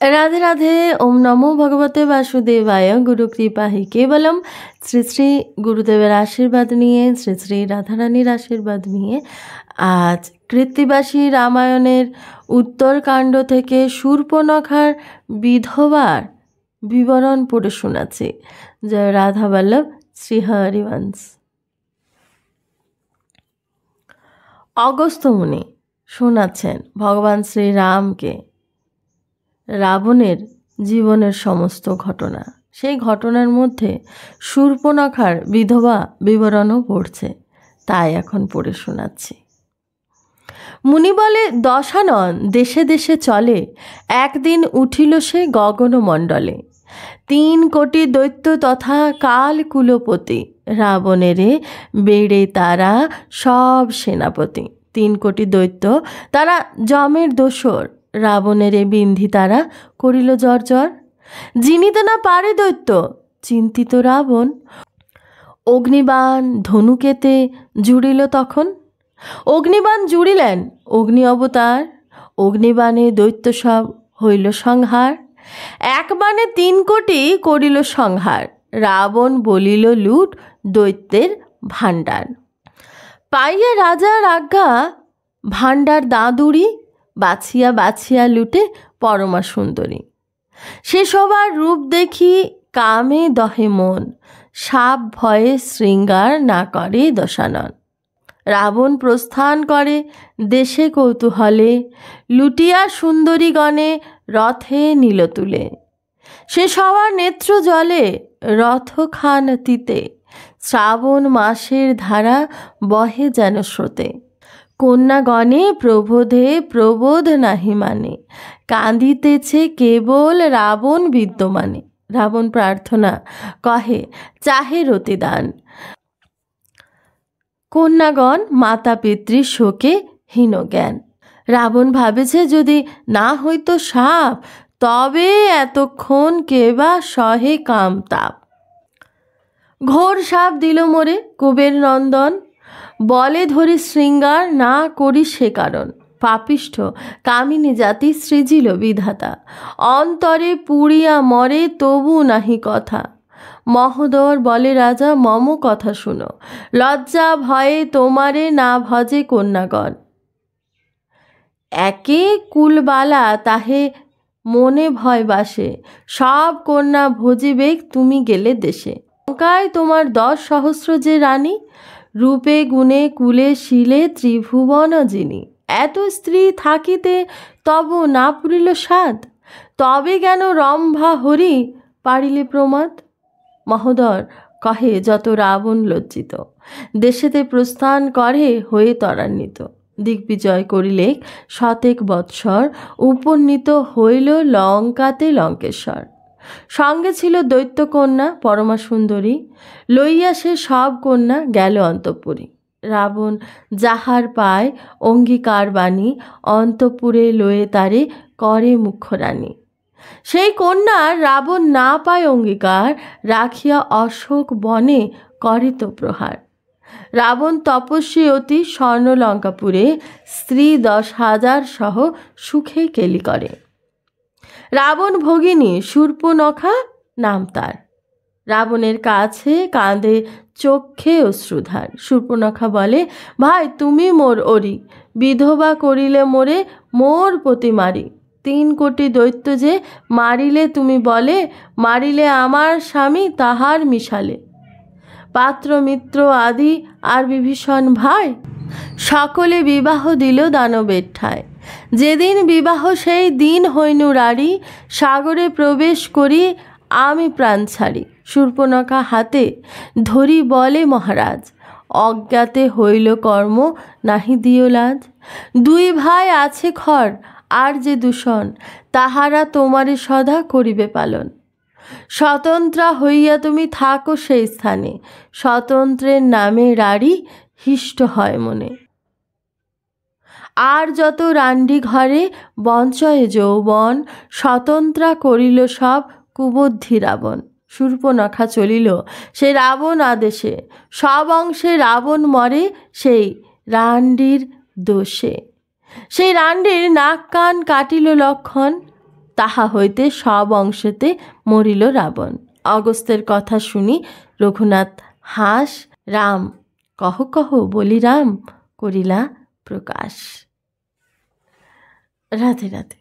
राधे राधे। ओम नमो भगवते वासुदेवाय। गुरु कृपा हि केवलम। শ্রী শ্রী গুরুদেবের আশীর্বাদ নিয়ে, শ্রী শ্রী রাধারানীর আশীর্বাদ নিয়ে আজ কৃত্তিবাসী রামায়ণের উত্তরকাণ্ড থেকে শূর্পণখার বিধবার বিবরণ পড়ে শোনাচ্ছি। জয় রাধা বল্লভ, শ্রী হরিবংশ। অগস্ত্য মুনি শোনাচ্ছেন ভগবান শ্রীরামকে রাবণের জীবনের সমস্ত ঘটনা। সেই ঘটনার মধ্যে শূর্পণখার বিধবা বিবরণও পড়ছে, তাই এখন পড়ে শোনাচ্ছি। মুনি বলে, দশানন দেশে দেশে চলে, একদিন উঠিল সে গগনমণ্ডলে। 3 কোটি দৈত্য তথা কাল কুলপতি, রাবণেরে বেড়ে তারা সব সেনাপতি। 3 কোটি দৈত্য, তারা যমের দোসর, রাবণের বিন্ধি তারা করিল জর্জর। জিনিতে না পারে দৈত্য, চিন্তিত রাবণ, অগ্নিবাণ ধনুকেতে জুড়িল তখন। অগ্নিবাণ জুড়িলেন অগ্নি অবতার, অগ্নিবাণে দৈত্য সব হইল সংহার। এক বাণে 3 কোটি করিল সংহার, রাবণ বলিল লুট দৈত্যের ভাণ্ডার। পাইয়া রাজার আজ্ঞা ভাণ্ডার দাঁদুরি, বাছিয়া বাছিয়া লুটে পরমা সুন্দরী। সে সবার রূপ দেখি কামে দহে মন, সাপ ভয়ে শৃঙ্গার না করে দশানন। রাবণ প্রস্থান করে দেশে কৌতূহলে, লুটিয়া সুন্দরীগণে রথে নিল তুলে। সে সবার নেত্র জলে রথখান তিতে, শ্রাবণ মাসের ধারা বহে যেন স্রোতে। কন্যাগণে প্রবোধে প্রবোধ নাহি মানে, কাঁদিতেছে কেবল রাবণ বিদ্যমানে। রাবণ প্রার্থনা কহে চাহে রতিদান, কন্যাগণ মাতা পিতৃ শোকে হীন জ্ঞান। রাবণ ভাবেছে যদি না হইতো সাপ, তবে এতক্ষণ কেবা সহে কাম তাপ। ঘোর সাপ দিল মোরে কুবের নন্দন, বলে ধরি শৃঙ্গার না করি সে কারণ। পাপিষ্ঠ কামিনী জাতি সৃজিল বিধাতা, অন্তরে পুড়িয়া মরে তবু নাহি কথা। মহোদর বলে রাজা মম কথা শুনো, লজ্জা ভয়ে তোমারে না ভজে কন্যাগণ। একে কুলবালা তাহে মনে ভয় বাসে, সব কন্যা ভজিবে তুমি গেলে দেশে। লঙ্কায় তোমার 10 সহস্র যে রানী, রূপে গুণে কুলে শিলে ত্রিভুবন যিনি। এত স্ত্রী থাকিতে তব না পুরিল সাদ, তবে কেন রম্ভা হরি পারিলে প্রমাদ। মহোদর কহে যত রাবণ লজ্জিত, দেশেতে প্রস্থান করে হয়ে ত্বরান্বিত। দিগ্বিজয় করিলে 100 বৎসর, উপনীত হইল লঙ্কাতে লঙ্কেশ্বর। সঙ্গে ছিল দৈত্যকন্যা পরমা সুন্দরী, লইয়া সে সব কন্যা গেল অন্তঃপুরী। রাবণ যাহার পায় অঙ্গীকার বাণী, অন্তঃপুরে লয়ে তারে করে মুখ্যরানী। সেই কন্যা রাবণ না পায় অঙ্গীকার, রাখিয়া অশোক বনে করে তো প্রহার। রাবণ তপস্বী অতি স্বর্ণলঙ্কাপুরে, স্ত্রী 10,000 সহ সুখে কেলি করে। রাবণ ভগিনী শূর্পণখা নাম তার, রাবণের কাছে কাঁদে চক্ষে অশ্রুধার। শূর্পণখা বলে ভাই তুমি মোর ওরি, বিধবা করিলে মোরে মোর পতি মারি। 3 কোটি দৈত্য যে মারিলে তুমি বলে, মারিলে আমার স্বামী তাহার মিশালে। পাত্র মিত্র আদি আর বিভীষণ ভাই, সকলে বিবাহ দিল দানবের ঠায়। যেদিন বিবাহ সেই দিন হইনু রাড়ি, সাগরে প্রবেশ করি আমি প্রাণ ছাড়ি। শূর্পণখা হাতে ধরি বলে মহারাজ, অজ্ঞাতে হইল কর্ম নাহি দিও লাজ। 2 ভাই আছে খর আর যে দূষণ, তাহারা তোমারে সদা করিবে পালন। স্বতন্ত্রা হইয়া তুমি থাকো সেই স্থানে, স্বতন্ত্রের নামে রাড়ি হিষ্ট হয় মনে। আর যত রান্ডি ঘরে বঞ্চয়ে যৌবন, স্বতন্ত্রা করিল সব কুবুদ্ধি রাবণ। শূর্পণখা চলিল সে রাবণ আদেশে, সব অংশে রাবণ মরে সেই রান্ডির দোষে। সেই রান্ডির নাক কান কাটিল লক্ষণ, তাহা হইতে সব অংশেতে মরিল রাবণ। অগস্ত্যের কথা শুনি রঘুনাথ হাস, রাম কহ কহ বলি রাম করিলা প্রকাশ। রাধে রাধে।